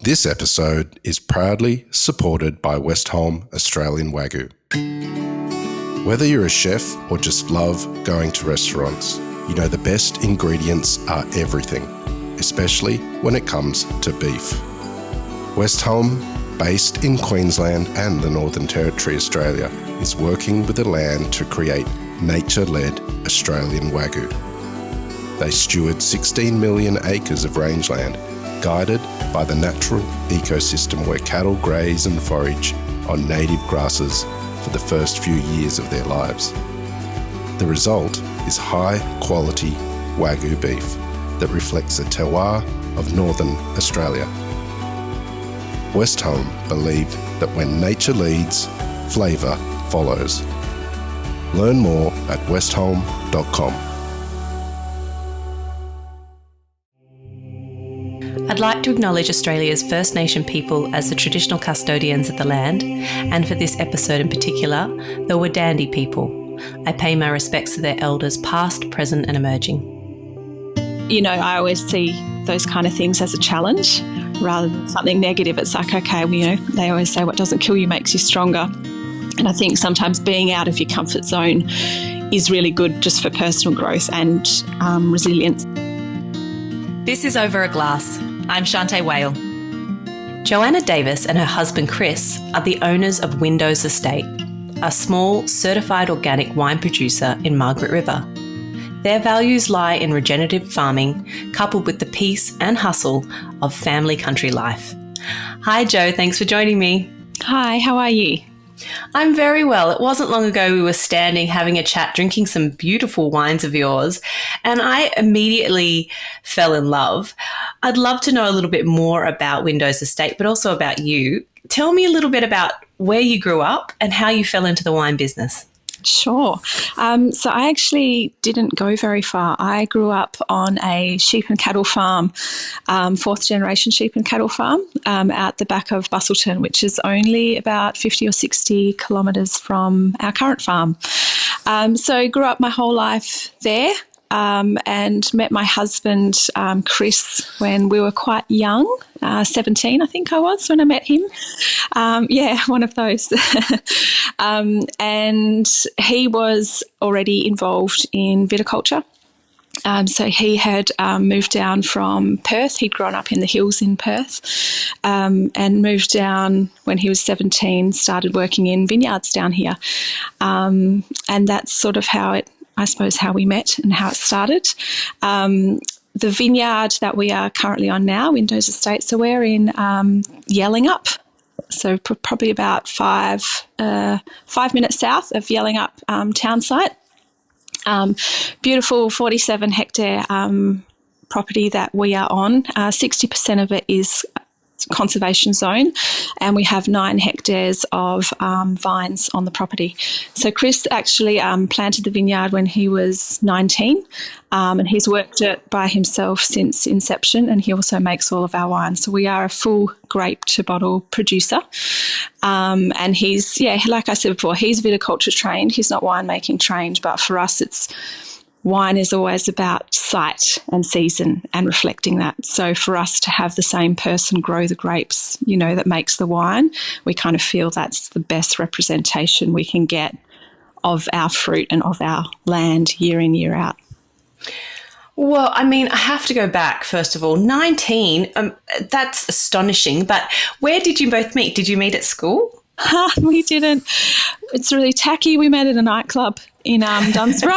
This episode is proudly supported by Westholme Australian Wagyu. Whether you're a chef or just love going to restaurants, you know the best ingredients are everything, especially when it comes to beef. Westholme, based in Queensland and the Northern Territory, Australia, is working with the land to create nature-led Australian Wagyu. They steward 16 million acres of rangeland, guided by the natural ecosystem where cattle graze and forage on native grasses for the first few years of their lives. The result is high-quality Wagyu beef that reflects the terroir of Northern Australia. Westholme believe that when nature leads, flavour follows. Learn more at westholme.com. I'd like to acknowledge Australia's First Nation people as the traditional custodians of the land, and for this episode in particular, the Wadandi people. I pay my respects to their elders past, present and emerging. You know, I always see those kind of things as a challenge rather than something negative. It's like, okay, well, you know, they always say what doesn't kill you makes you stronger. And I think sometimes being out of your comfort zone is really good just for personal growth and resilience. This is Over a Glass. I'm Shanteh Wale. Joanna Davies and her husband Chris are the owners of Windows Estate, a small certified organic wine producer in Margaret River. Their values lie in regenerative farming, coupled with the peace and hustle of family country life. Hi Jo, thanks for joining me. Hi, how are you? I'm very well. It wasn't long ago we were standing having a chat, drinking some beautiful wines of yours, and I immediately fell in love. I'd love to know a little bit more about Windows Estate, but also about you. Tell me a little bit about where you grew up and how you fell into the wine business. Sure. So I actually didn't go very far. I grew up on a sheep and cattle farm, fourth generation sheep and cattle farm out the back of Busselton, which is only about 50 or 60 kilometres from our current farm. So I grew up my whole life there. And met my husband, Chris, when we were quite young, 17, I think I was when I met him. One of those. And he was already involved in viticulture. So he had moved down from Perth. He'd grown up in the hills in Perth and moved down when he was 17, started working in vineyards down here. And that's sort of how we met and how it started. The vineyard that we are currently on now, Windows Estate, so we're in Yellingup, so probably about 5 minutes south of Yellingup town site. Beautiful 47 hectare property that we are on. 60% of it is conservation zone, and we have 9 hectares of vines on the property. So Chris actually planted the vineyard when he was 19, and he's worked it by himself since inception, and he also makes all of our wines. So we are a full grape to bottle producer. And he's, like I said before, he's viticulture trained. He's not winemaking trained, but for us wine is always about site and season and reflecting that. So for us to have the same person grow the grapes, you know, that makes the wine, we kind of feel that's the best representation we can get of our fruit and of our land year in, year out. Well, I mean, I have to go back, first of all. 19, that's astonishing. But where did you both meet? Did you meet at school? We didn't. It's really tacky. We met at a nightclub in Dunsborough.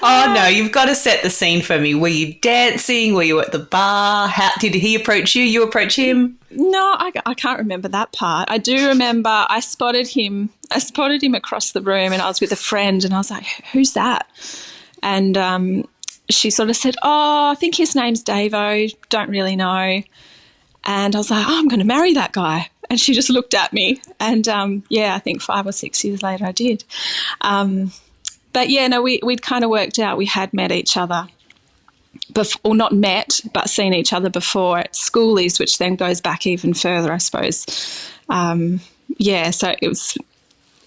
Oh, no, you've got to set the scene for me. Were you dancing? Were you at the bar? How did he approach you? You approach him? No, I can't remember that part. I do remember I spotted him across the room, and I was with a friend, and I was like, who's that? And she sort of said, I think his name's Davo, don't really know. And I was like, I'm going to marry that guy. And she just looked at me. And, I think 5 or 6 years later I did. We'd kind of worked out we had met each other, or not met, but seen each other before at schoolies, which then goes back even further, I suppose. So it was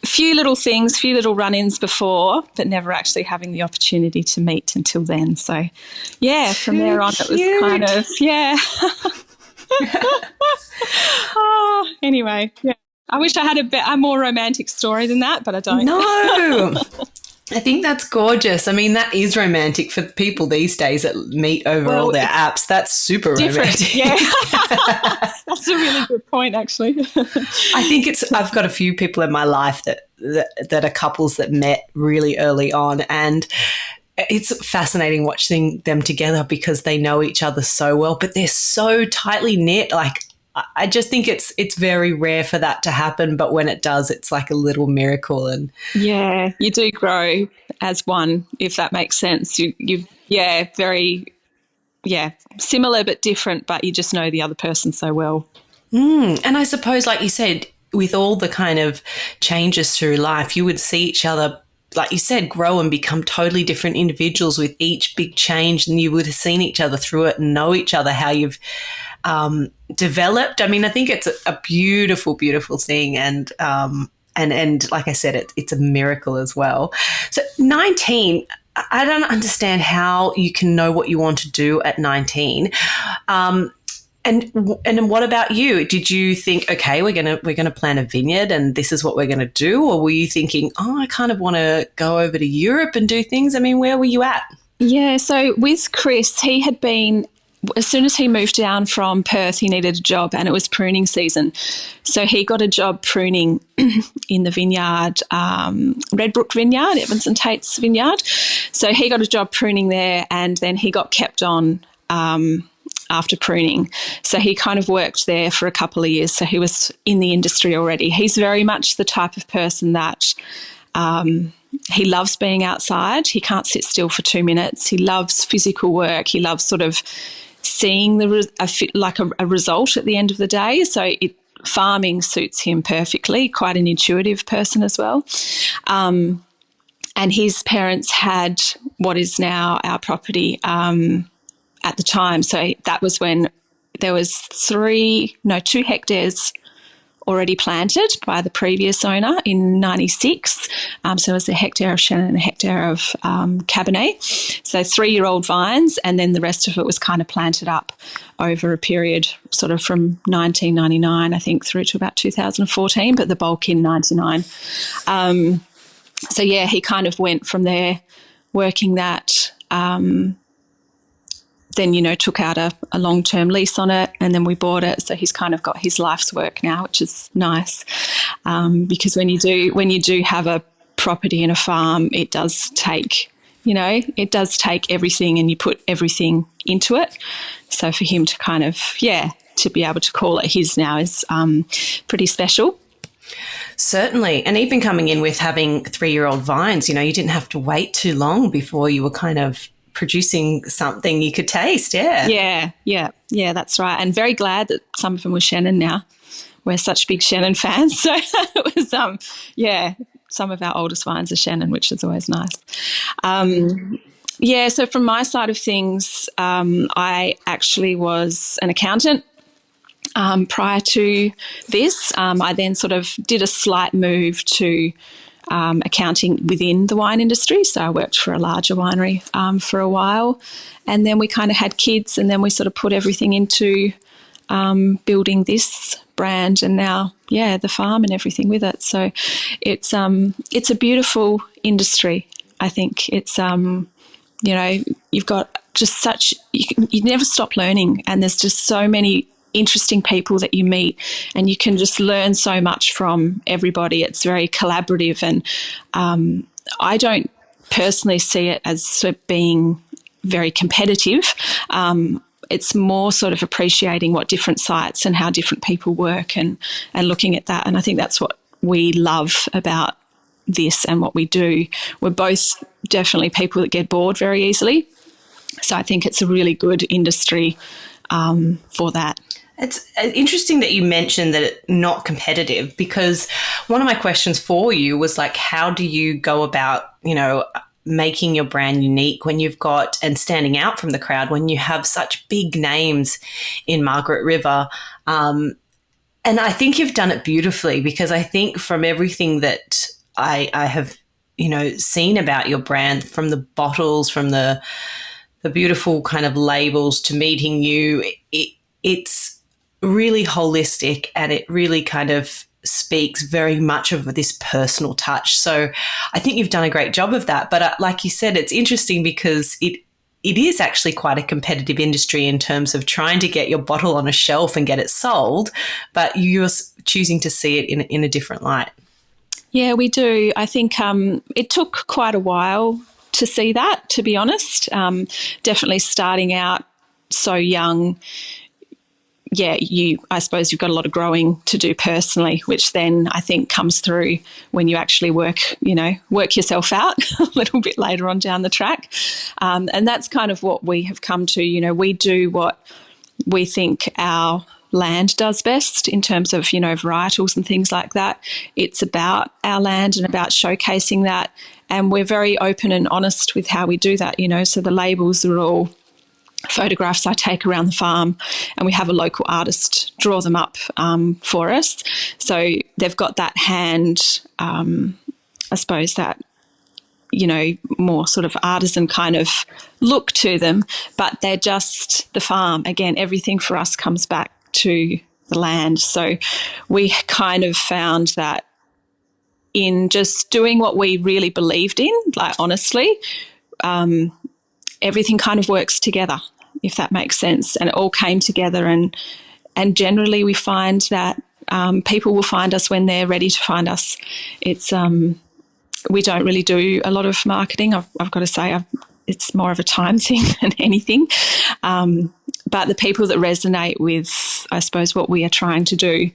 few little things, few little run-ins before, but never actually having the opportunity to meet until then. So, yeah, from there on, it was kind of, yeah. Anyway, yeah. I wish I had a more romantic story than that, but I don't. No. I think that's gorgeous. I mean, that is romantic for people these days that meet over all their apps. That's super romantic. Yeah. That's a really good point, actually. I think I've got a few people in my life that are couples that met really early on, and it's fascinating watching them together because they know each other so well, but they're so tightly knit. Like, I just think it's very rare for that to happen, but when it does, it's like a little miracle. And yeah, you do grow as one, if that makes sense. Very similar but different, but you just know the other person so well. And I suppose, like you said, with all the kind of changes through life, you would see each other, like you said, grow and become totally different individuals with each big change, and you would have seen each other through it and know each other, how you've developed. I mean, I think it's a beautiful, beautiful thing, and like I said, it's a miracle as well. So 19, I don't understand how you can know what you want to do at 19. And what about you? Did you think, okay, we're gonna plant a vineyard and this is what we're gonna do, or were you thinking, oh, I kind of want to go over to Europe and do things? I mean, where were you at? Yeah, so with Chris, he had been, as soon as he moved down from Perth, he needed a job, and it was pruning season. So he got a job pruning in the vineyard, Redbrook Vineyard, Evans and Tate's vineyard. So he got a job pruning there, and then he got kept on after pruning. So he kind of worked there for a couple of years. So he was in the industry already. He's very much the type of person that he loves being outside. He can't sit still for 2 minutes. He loves physical work. He loves sort of seeing a result at the end of the day. So farming suits him perfectly, quite an intuitive person as well. And his parents had what is now our property at the time. So that was when there was 2 hectares already planted by the previous owner in 96. So it was a hectare of Chenin and a hectare of Cabernet. So 3-year-old vines, and then the rest of it was kind of planted up over a period sort of from 1999, I think, through to about 2014, but the bulk in 99. So, yeah, he kind of went from there working that, then, took out a long-term lease on it, and then we bought it. So he's kind of got his life's work now, which is nice, because when you do have a property and a farm, it does take everything, and you put everything into it. So for him to kind of, to be able to call it his now is pretty special. Certainly. And even coming in with having 3-year-old vines, you didn't have to wait too long before you were kind of producing something you could taste. Yeah, that's right. And very glad that some of them were Chenin now. We're such big Chenin fans. So it was, some of our oldest vines are Chenin, which is always nice. So from my side of things, I actually was an accountant prior to this. I then sort of did a slight move to accounting within the wine industry. So I worked for a larger winery for a while, and then we kind of had kids, and then we sort of put everything into building this brand, and now, the farm and everything with it. So it's a beautiful industry. I think it's, you've got just you never stop learning, and there's just so many interesting people that you meet, and you can just learn so much from everybody. It's very collaborative, and I don't personally see it as being very competitive. It's more sort of appreciating what different sites and how different people work, and looking at that. And I think that's what we love about this and what we do. We're both definitely people that get bored very easily. So I think it's a really good industry for that. It's interesting that you mentioned that it's not competitive, because one of my questions for you was like, how do you go about, making your brand unique when you've got, and standing out from the crowd when you have such big names in Margaret River? And I think you've done it beautifully, because I think from everything that I have, seen about your brand, from the bottles, from the beautiful kind of labels to meeting you. It's really holistic, and it really kind of speaks very much of this personal touch. So I think you've done a great job of that. But like you said, it's interesting because it is actually quite a competitive industry in terms of trying to get your bottle on a shelf and get it sold, but you're choosing to see it in a different light. Yeah, we do. I think it took quite a while to see that, to be honest. Definitely starting out so young, yeah, I suppose you've got a lot of growing to do personally, which then I think comes through when you actually work yourself out a little bit later on down the track. And that's kind of what we have come to. We do what we think our land does best in terms of, varietals and things like that. It's about our land and about showcasing that. And we're very open and honest with how we do that, so the labels are all photographs I take around the farm, and we have a local artist draw them up for us. So they've got that hand, I suppose that, more sort of artisan kind of look to them, but they're just the farm. Again, everything for us comes back to the land. So we kind of found that in just doing what we really believed in, like honestly, everything kind of works together, if that makes sense. And it all came together, and generally we find that people will find us when they're ready to find us. It's we don't really do a lot of marketing. I've got to say, it's more of a time thing than anything. But the people that resonate with, I suppose, what we are trying to do,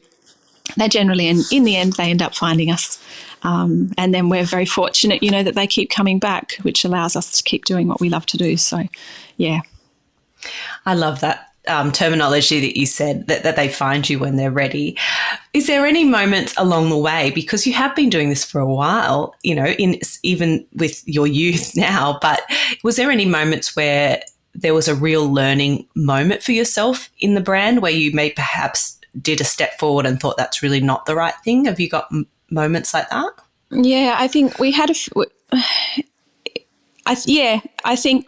they generally, in the end, they end up finding us. And then we're very fortunate, that they keep coming back, which allows us to keep doing what we love to do. So, yeah. I love that terminology that you said, that they find you when they're ready. Is there any moments along the way, because you have been doing this for a while, even with your youth now, but was there any moments where there was a real learning moment for yourself in the brand where you may perhaps did a step forward and thought that's really not the right thing? Have you got moments like that? Yeah, I think we had I think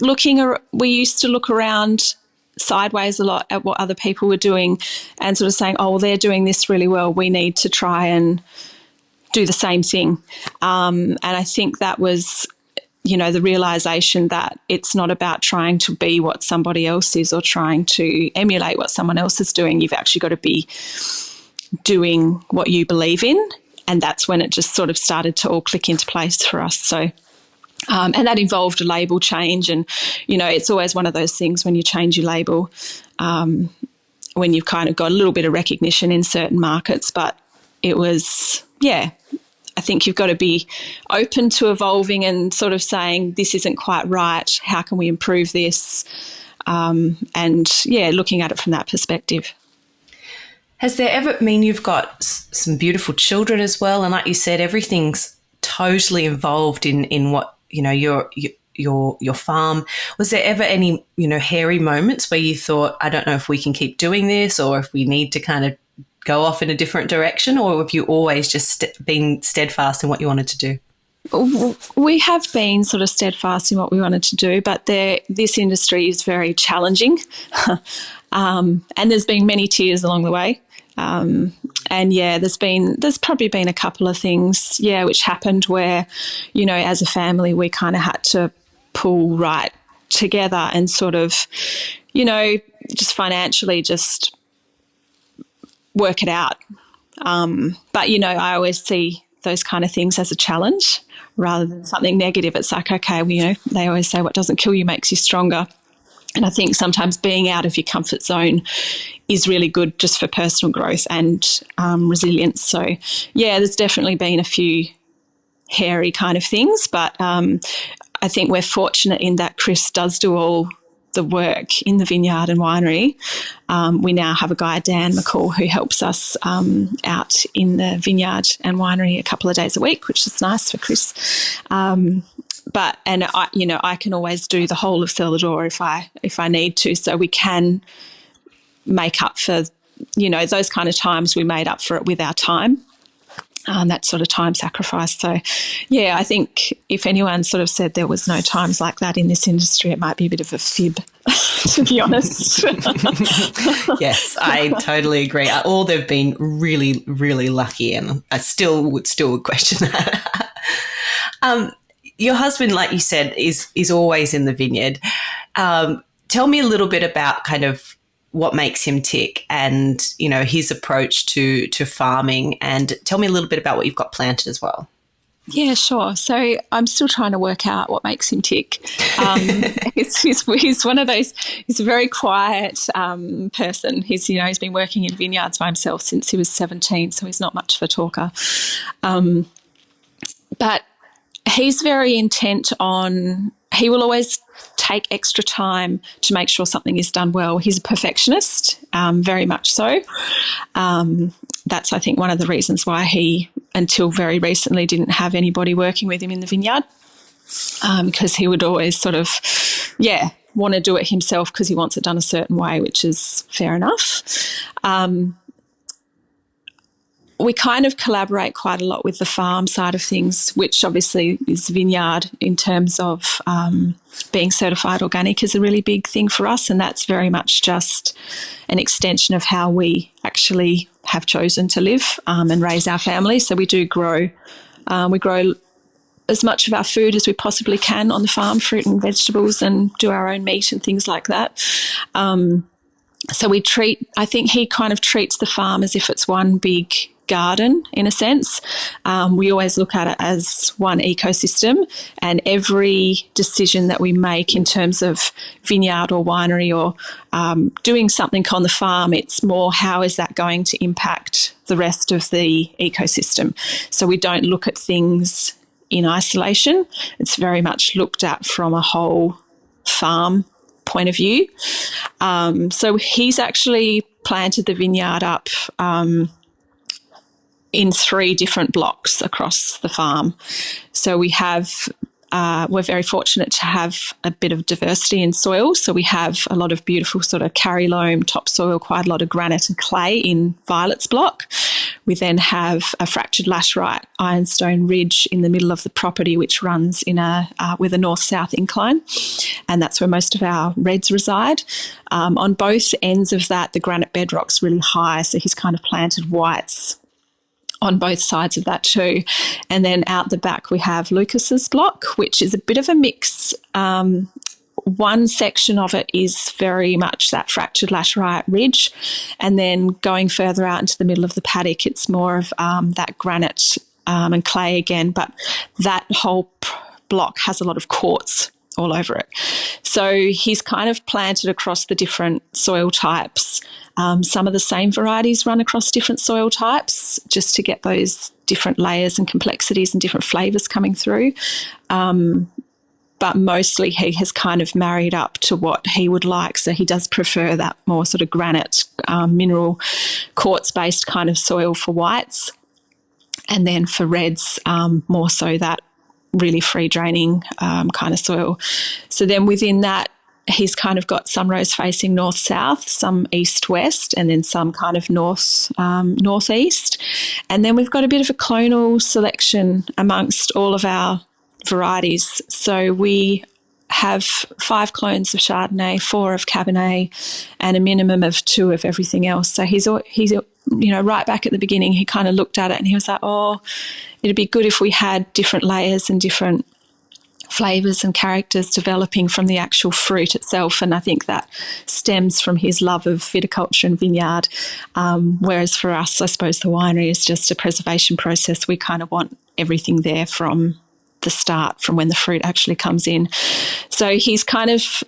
we used to look around sideways a lot at what other people were doing and sort of saying, oh, well, they're doing this really well, we need to try and do the same thing. And I think that was, the realisation that it's not about trying to be what somebody else is or trying to emulate what someone else is doing. You've actually got to be doing what you believe in. And that's when it just sort of started to all click into place for us. So and that involved a label change. And, it's always one of those things when you change your label, when you've kind of got a little bit of recognition in certain markets. But it was, I think you've got to be open to evolving and sort of saying, this isn't quite right. How can we improve this? Looking at it from that perspective. Has there ever, you've got some beautiful children as well. And like you said, everything's totally involved in what, your farm. Was there ever any, hairy moments where you thought, I don't know if we can keep doing this or if we need to kind of go off in a different direction, or have you always just been steadfast in what you wanted to do? We have been sort of steadfast in what we wanted to do, but this industry is very challenging. And there's been many tears along the way. There's probably been a couple of things, which happened where, as a family, we kind of had to pull right together and sort of, just financially just work it out. But I always see those kind of things as a challenge rather than something negative. It's like, okay, they always say what doesn't kill you makes you stronger. And I think sometimes being out of your comfort zone is really good just for personal growth and resilience. So, there's definitely been a few hairy kind of things, but I think we're fortunate in that Chris does do all the work in the vineyard and winery. We now have a guy, Dan McCall, who helps us out in the vineyard and winery a couple of days a week, which is nice for Chris. I can always do the whole of Celador if I need to. So we can make up for, those kind of times we made up for it with our time. that sort of time sacrifice. So, yeah, I think if anyone sort of said there was no times like that in this industry, it might be a bit of a fib, to be honest. Yes, I totally agree. All they've been really, really lucky, and I still would question that. Your husband, like you said, is always in the vineyard. Tell me a little bit about kind of what makes him tick and, you know, his approach to farming, and tell me a little bit about what you've got planted as well. Yeah, sure. So I'm still trying to work out what makes him tick. He's one of those, he's a very quiet person. He's been working in vineyards by himself since he was 17, so he's not much of a talker. But he's very intent on, he will always take extra time to make sure something is done well. He's a perfectionist, very much so. That's, I think, one of the reasons why he, until very recently, didn't have anybody working with him in the vineyard, because he would always sort of, want to do it himself because he wants it done a certain way, which is fair enough. We kind of collaborate quite a lot with the farm side of things, which obviously is vineyard in terms of being certified organic is a really big thing for us, and that's very much just an extension of how we actually have chosen to live and raise our family. So we do grow. We grow as much of our food as we possibly can on the farm, fruit and vegetables, and do our own meat and things like that. So I think he kind of treats the farm as if it's one big garden in a sense. We always look at it as one ecosystem, and every decision that we make in terms of vineyard or winery or doing something on the farm, it's more how is that going to impact the rest of the ecosystem. So we don't look at things in isolation. It's very much looked at from a whole farm point of view. So he's actually planted the vineyard up in 3 different blocks across the farm. So we have, we're very fortunate to have a bit of diversity in soil. So we have a lot of beautiful sort of carry loam topsoil, quite a lot of granite and clay in Violet's block. We then have a fractured laterite ironstone ridge in the middle of the property, which runs in with a north-south incline, and that's where most of our reds reside. On both ends of that, the granite bedrock's really high, so he's kind of planted whites on both sides of that too. And then out the back we have Lucas's block, which is a bit of a mix. One section of it is very much that fractured laterite ridge, and then going further out into the middle of the paddock, it's more of that granite and clay again, but that whole block has a lot of quartz all over it. So he's kind of planted across the different soil types. Some of the same varieties run across different soil types just to get those different layers and complexities and different flavours coming through. But mostly he has kind of married up to what he would like. So he does prefer that more sort of granite, mineral, quartz-based kind of soil for whites. And then for reds, more so that really free-draining kind of soil. So then within that, he's kind of got some rows facing north-south, some east-west, and then some kind of north-east. And then we've got a bit of a clonal selection amongst all of our varieties. So we have 5 clones of Chardonnay, 4 of Cabernet, and a minimum of 2 of everything else. So he's right back at the beginning, he kind of looked at it and he was like, oh, it'd be good if we had different layers and different flavours and characters developing from the actual fruit itself. And I think that stems from his love of viticulture and vineyard, whereas for us, I suppose the winery is just a preservation process. We kind of want everything there from the start, from when the fruit actually comes in. So he's kind of,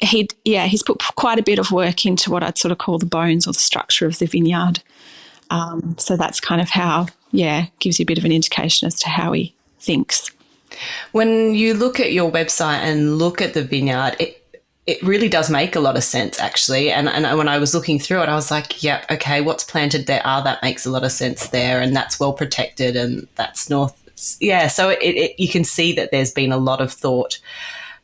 he's put quite a bit of work into what I'd sort of call the bones or the structure of the vineyard. So that's kind of how, gives you a bit of an indication as to how he thinks. When you look at your website and look at the vineyard, it really does make a lot of sense, actually. And when I was looking through it, I was like, yep, okay, what's planted there? That makes a lot of sense there, and that's well protected, and that's north. Yeah, so you can see that there's been a lot of thought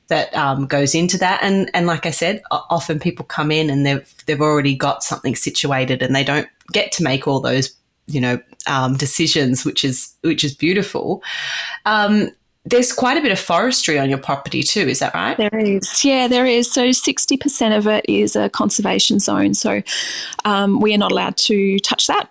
that goes into that. And like I said, often people come in and they've already got something situated and they don't get to make all those decisions, which is beautiful. There's quite a bit of forestry on your property too, is that right? There is. Yeah, there is. So 60% of it is a conservation zone. So we are not allowed to touch that.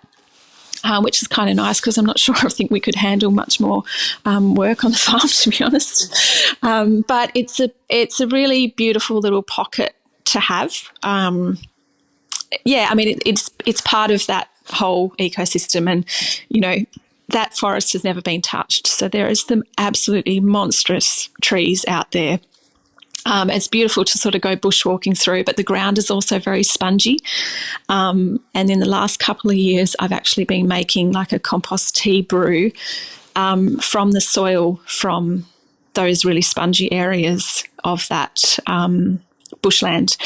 Which is kind of nice because I'm not sure I think we could handle much more work on the farm, to be honest. But it's a really beautiful little pocket to have. It's part of that whole ecosystem, and that forest has never been touched. So there is some absolutely monstrous trees out there. It's beautiful to sort of go bushwalking through, but the ground is also very spongy. And in the last couple of years, I've actually been making like a compost tea brew from the soil from those really spongy areas of that bushland.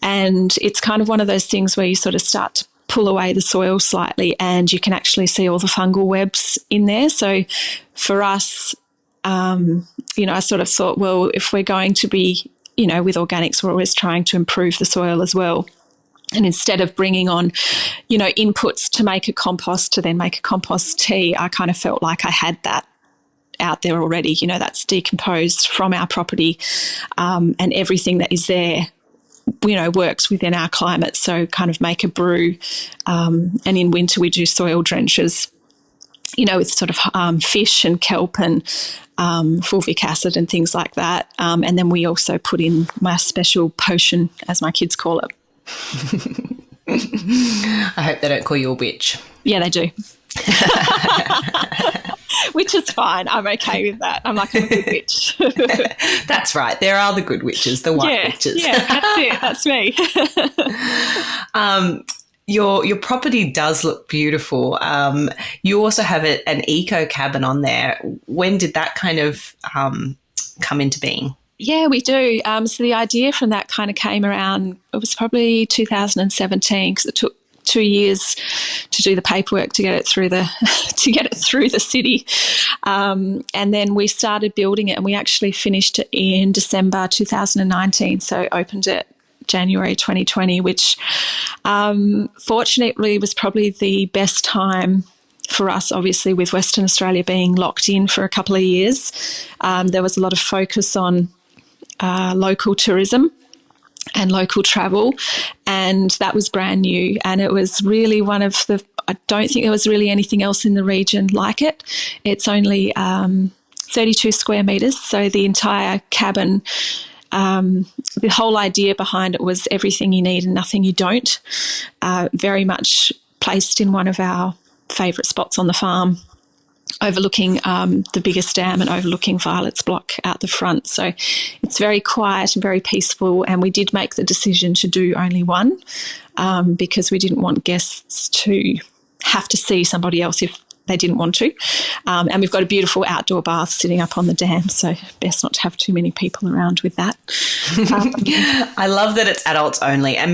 And it's kind of one of those things where you sort of start to pull away the soil slightly and you can actually see all the fungal webs in there. So for us, I sort of thought, well, if we're going to be, with organics, we're always trying to improve the soil as well. And instead of bringing on, inputs to make a compost to then make a compost tea, I kind of felt like I had that out there already. That's decomposed from our property, and everything that is there, works within our climate. So kind of make a brew, and in winter we do soil drenches, with sort of fish and kelp and fulvic acid and things like that. And then we also put in my special potion, as my kids call it. I hope they don't call you a witch. Yeah, they do. Which is fine. I'm okay with that. I'm a good witch. That's right. There are the good witches, the white witches. Yeah, that's it. That's me. Your property does look beautiful. You also have an eco cabin on there. When did that kind of come into being? Yeah, we do. So the idea from that kind of came around, it was probably 2017, because it took 2 years to do the paperwork to get it through the city. And then we started building it, and we actually finished it in December 2019. So opened it January 2020, which fortunately was probably the best time for us, obviously, with Western Australia being locked in for a couple of years. There was a lot of focus on local tourism and local travel, and that was brand new. And it was really I don't think there was really anything else in the region like it. It's only 32 square metres, so the entire cabin, the whole idea behind it was everything you need and nothing you don't. Very much placed in one of our favourite spots on the farm, overlooking the biggest dam and overlooking Violet's Block out the front. So it's very quiet and very peaceful, and we did make the decision to do only one because we didn't want guests to have to see somebody else if they didn't want to. And we've got a beautiful outdoor bath sitting up on the dam, so best not to have too many people around with that. I love that it's adults only, and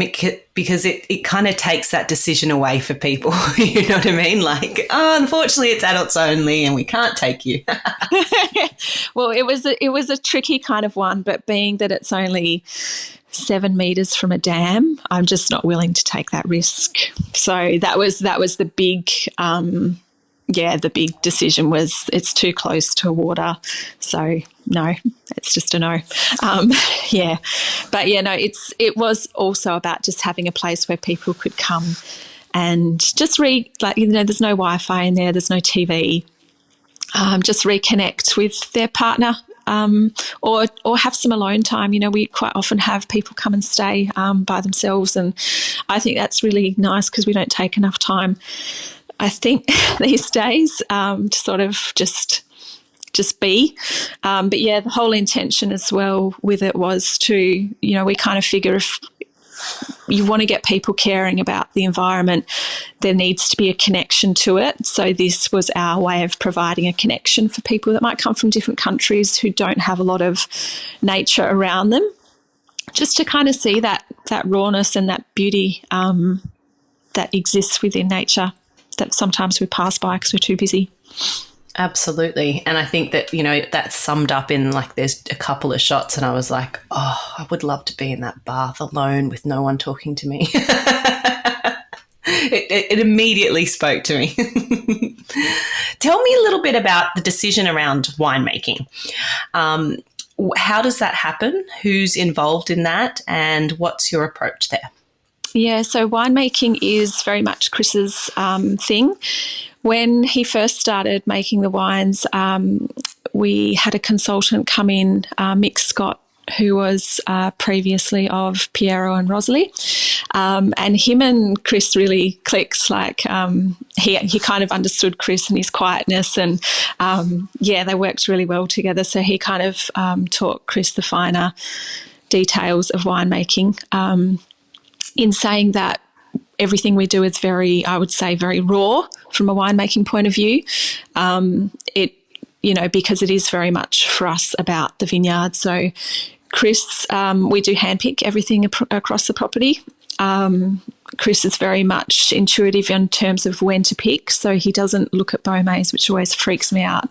because it kind of takes that decision away for people. You know what I mean? Like, unfortunately, it's adults only, and we can't take you. Well, it was a tricky kind of one, but being that it's only 7 metres from a dam, I'm just not willing to take that risk. So that was the big. The big decision was it's too close to water. So, no, it's just a no. But, it was also about just having a place where people could come and just there's no Wi-Fi in there, there's no TV, just reconnect with their partner or have some alone time. We quite often have people come and stay by themselves, and I think that's really nice because we don't take enough time, I think, these days to sort of just be. But, the whole intention as well with it was to, we kind of figure if you want to get people caring about the environment, there needs to be a connection to it. So this was our way of providing a connection for people that might come from different countries who don't have a lot of nature around them, just to kind of see that rawness and that beauty that exists within nature that sometimes we pass by because we're too busy. Absolutely. And I think that, that's summed up in there's a couple of shots and I was like, oh, I would love to be in that bath alone with no one talking to me. It immediately spoke to me. Tell me a little bit about the decision around winemaking. How does that happen? Who's involved in that? And what's your approach there? Yeah, so winemaking is very much Chris's thing. When he first started making the wines, we had a consultant come in, Mick Scott, who was previously of Piero and Rosalie. And him and Chris really clicked. Like he kind of understood Chris and his quietness, and they worked really well together. So he kind of taught Chris the finer details of winemaking. In saying that, everything we do is very, I would say, very raw from a winemaking point of view. Because it is very much for us about the vineyard. So Chris, we do handpick everything across the property. Chris is very much intuitive in terms of when to pick, so he doesn't look at Beaumays, which always freaks me out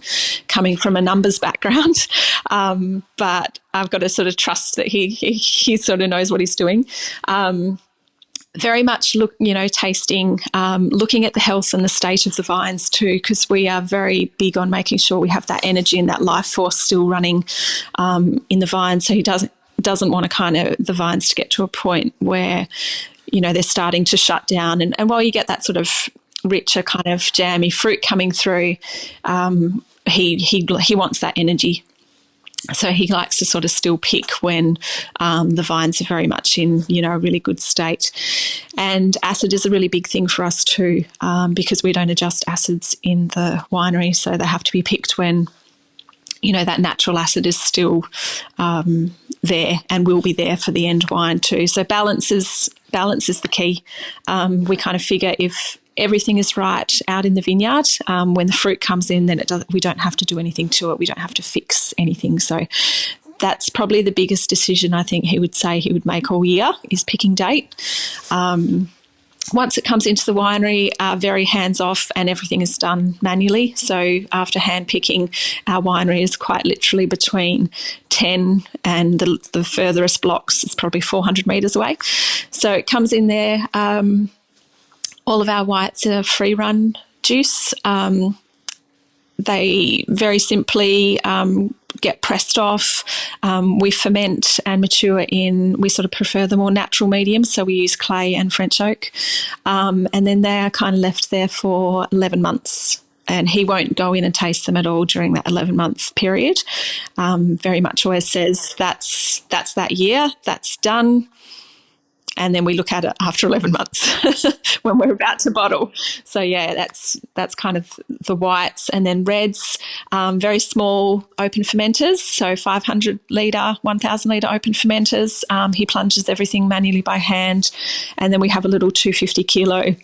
coming from a numbers background. But I've got to sort of trust that he sort of knows what he's doing. Very much tasting, looking at the health and the state of the vines too, because we are very big on making sure we have that energy and that life force still running in the vines. So he doesn't want the vines to get to a point where, they're starting to shut down. And while you get that sort of richer kind of jammy fruit coming through, he wants that energy. So he likes to sort of still pick when the vines are very much in, a really good state. And acid is a really big thing for us too, because we don't adjust acids in the winery. So they have to be picked when, that natural acid is still there and will be there for the end wine too. So balance is the key. We kind of figure if everything is right out in the vineyard, when the fruit comes in, then we don't have to do anything to it. We don't have to fix anything. So that's probably the biggest decision I think he would say he would make all year is picking date. Once it comes into the winery, very hands-off and everything is done manually. So after hand-picking, our winery is quite literally between 10 and the furthest blocks is probably 400 metres away. So it comes in there. All of our whites are free-run juice. They very simply get pressed off. We ferment and mature we sort of prefer the more natural mediums, so we use clay and French oak. And then they are kind of left there for 11 months. And he won't go in and taste them at all during that 11-month period. Very much always says that's that year, that's done. And then we look at it after 11 months when we're about to bottle. So, yeah, that's kind of the whites. And then reds, very small open fermenters, so 500-litre, 1,000-litre open fermenters. He plunges everything manually by hand. And then we have a little 250-kilo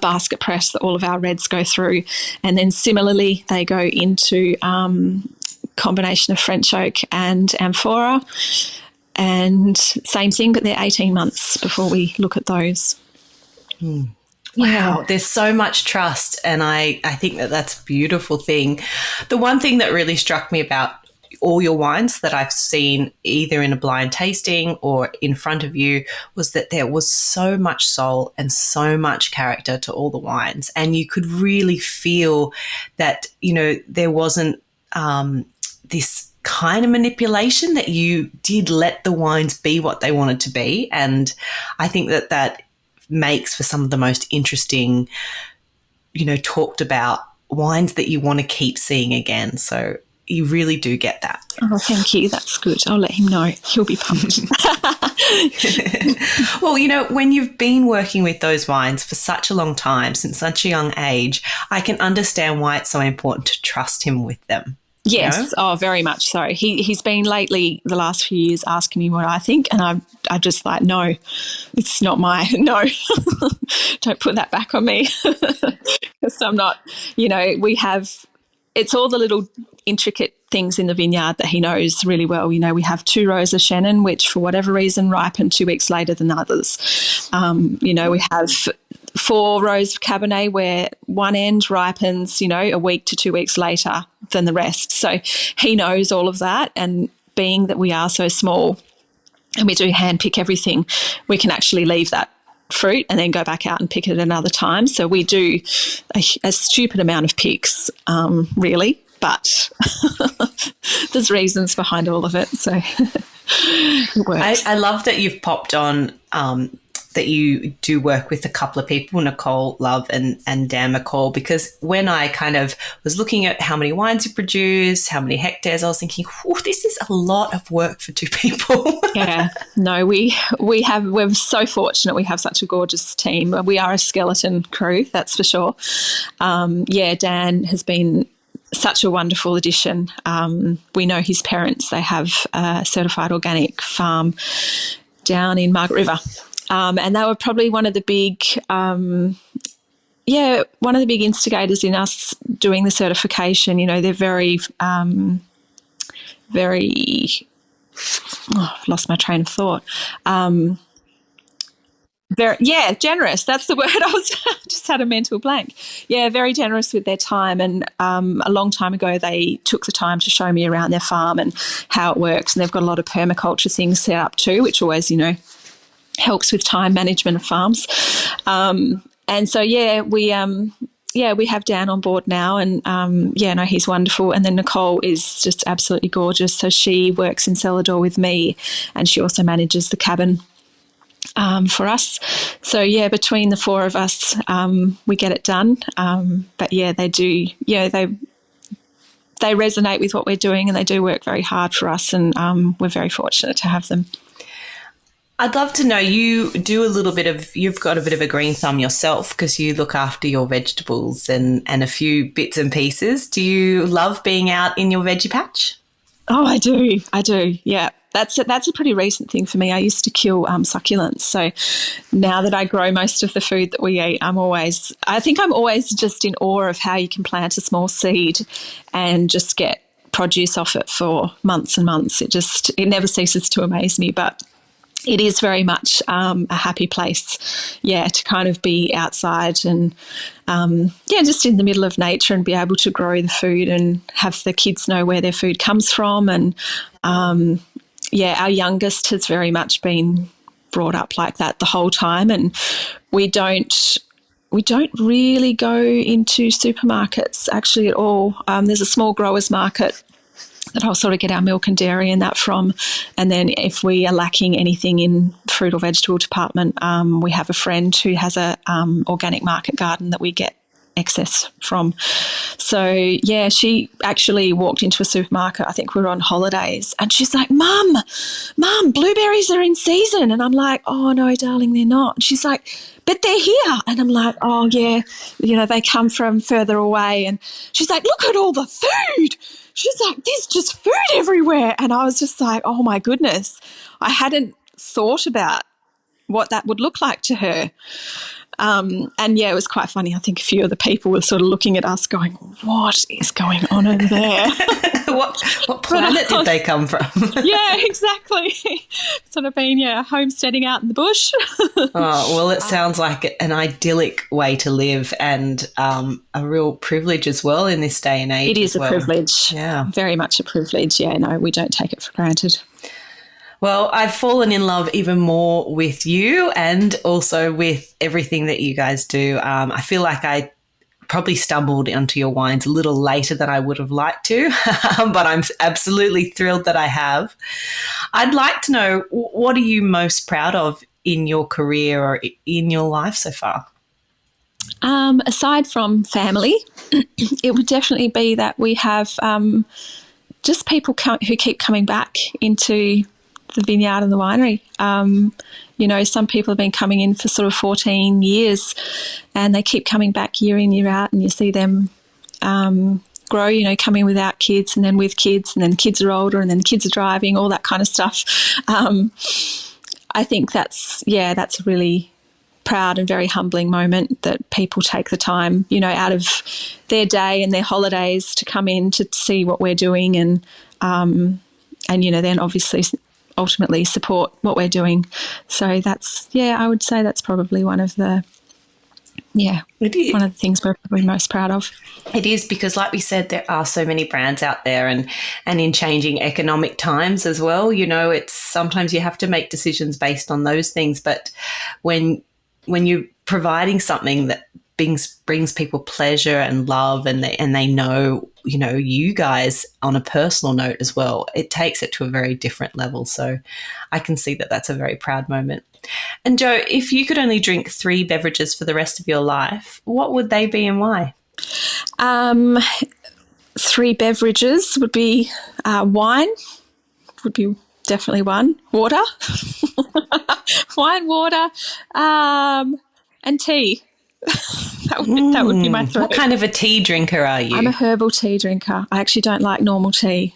basket press that all of our reds go through. And then similarly, they go into combination of French oak and amphora. And same thing, but they're 18 months before we look at those. Wow, there's so much trust, and I think that's a beautiful thing. The one thing that really struck me about all your wines that I've seen either in a blind tasting or in front of you was that there was so much soul and so much character to all the wines, and you could really feel that, there wasn't this kind of manipulation, that you did let the wines be what they wanted to be. And I think that makes for some of the most interesting, talked about wines that you want to keep seeing again. So you really do get that. Oh, thank you. That's good. I'll let him know. He'll be pumped. Well, when you've been working with those wines for such a long time, since such a young age, I can understand why it's so important to trust him with them. Yes, oh, very much so. He's been lately, the last few years, asking me what I think, and I'm just like, no, it's not no, don't put that back on me. Because I'm not, it's all the little intricate things in the vineyard that he knows really well. We have 2 rows of Chenin, which for whatever reason ripen 2 weeks later than others. We have 4 rows of Cabernet where one end ripens, a week to 2 weeks later than the rest. So he knows all of that. And being that we are so small and we do handpick everything, we can actually leave that fruit and then go back out and pick it another time. So we do a stupid amount of picks, really, but there's reasons behind all of it. So it works. I love that you've popped on that you do work with a couple of people, Nicole Love and Dan McCall, because when I kind of was looking at how many wines you produce, how many hectares, I was thinking, this is a lot of work for two people. Yeah, no, we're so fortunate. We have such a gorgeous team. We are a skeleton crew, that's for sure. Dan has been such a wonderful addition. We know his parents. They have a certified organic farm down in Margaret River. And they were probably one of the big instigators in us doing the certification. You know, they're very, I've lost my train of thought. Generous. That's the word. I just had a mental blank. Yeah, very generous with their time. And a long time ago, they took the time to show me around their farm and how it works. And they've got a lot of permaculture things set up too, which always, helps with time management of farms. And so, we have Dan on board now, and he's wonderful. And then Nicole is just absolutely gorgeous. So she works in cellar door with me, and she also manages the cabin for us. So between the four of us, we get it done. They do. They resonate with what we're doing, and they do work very hard for us. And we're very fortunate to have them. I'd love to know, you've got a bit of a green thumb yourself because you look after your vegetables and a few bits and pieces. Do you love being out in your veggie patch? Oh, I do. Yeah. That's a pretty recent thing for me. I used to kill succulents. So now that I grow most of the food that we eat, I'm always just in awe of how you can plant a small seed and just get produce off it for months and months. It never ceases to amaze me, but it is very much a happy place, to kind of be outside and, just in the middle of nature and be able to grow the food and have the kids know where their food comes from. And, our youngest has very much been brought up like that the whole time, and we don't really go into supermarkets actually at all. There's a small growers market that I'll sort of get our milk and dairy and that from. And then if we are lacking anything in fruit or vegetable department, we have a friend who has a organic market garden that we get excess from. So, she actually walked into a supermarket. I think we were on holidays, and she's like, Mum, blueberries are in season. And I'm like, oh, no, darling, they're not. And she's like, but they're here. And I'm like, oh, yeah, they come from further away. And she's like, look at all the food. She's like, there's just food everywhere. And I was just like, oh, my goodness. I hadn't thought about what that would look like to her. It was quite funny. I think a few of the people were sort of looking at us going, what is going on over there? What planet did they come from? Yeah, exactly. Sort of been, homesteading out in the bush. Oh, well, it sounds like an idyllic way to live and a real privilege as well in this day and age. It is a privilege. Yeah. Very much a privilege. Yeah, no, we don't take it for granted. Well, I've fallen in love even more with you and also with everything that you guys do. I feel like I probably stumbled onto your wines a little later than I would have liked to, but I'm absolutely thrilled that I have. I'd like to know, what are you most proud of in your career or in your life so far? Aside from family, it would definitely be that we have just people who keep coming back into the vineyard and the winery. Some people have been coming in for sort of 14 years and they keep coming back year in, year out, and you see them grow, coming without kids and then with kids, and then kids are older and then the kids are driving, all that kind of stuff. I think that's a really proud and very humbling moment that people take the time, out of their day and their holidays to come in to see what we're doing and then obviously ultimately support what we're doing. So that's, I would say that's probably one of the things we're probably most proud of. It is, because like we said, there are so many brands out there and in changing economic times as well, it's sometimes you have to make decisions based on those things. But when when you're providing something that brings people pleasure and love, and they know, you know, you guys on a personal note as well, it takes it to a very different level. So I can see that that's a very proud moment. And Jo, if you could only drink 3 beverages for the rest of your life, what would they be and why? 3 beverages would be wine, would be definitely one. Water, wine, water, and tea. That would be my 3. What kind of a tea drinker are you? I'm a herbal tea drinker. I actually don't like normal tea.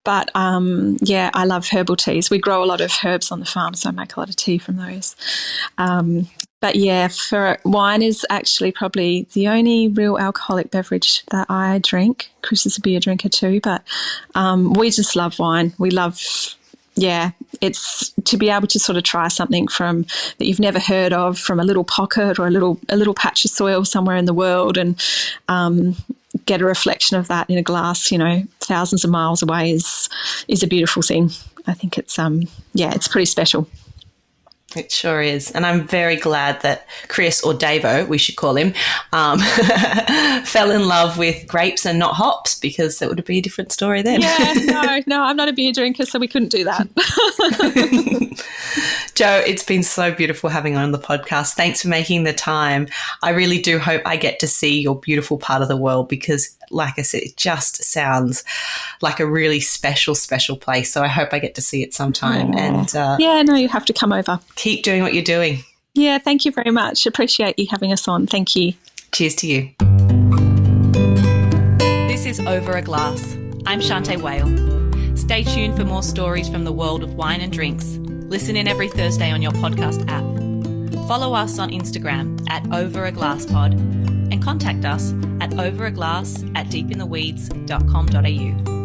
But, yeah, I love herbal teas. We grow a lot of herbs on the farm, so I make a lot of tea from those. But, yeah, for wine is actually probably the only real alcoholic beverage that I drink. Chris is a beer drinker too, but we just love wine. We love, yeah, it's to be able to sort of try something from that you've never heard of, from a little pocket or a little patch of soil somewhere in the world, and get a reflection of that in a glass, you know, thousands of miles away is a beautiful thing. I think it's it's pretty special. It sure is. And I'm very glad that Chris, or Davo, we should call him, fell in love with grapes and not hops, because that would be a different story then. Yeah, no, I'm not a beer drinker, so we couldn't do that. Jo, it's been so beautiful having you on the podcast. Thanks for making the time. I really do hope I get to see your beautiful part of the world, because, like I said, it just sounds like a really special, special place. So I hope I get to see it sometime. Yeah. And you have to come over. Keep doing what you're doing. Yeah, thank you very much. Appreciate you having us on. Thank you. Cheers to you. This is Over a Glass. I'm Shanteh Wale. Stay tuned for more stories from the world of wine and drinks. Listen in every Thursday on your podcast app. Follow us on Instagram at overaglasspod, and contact us at overaglass@deepintheweeds.com.au.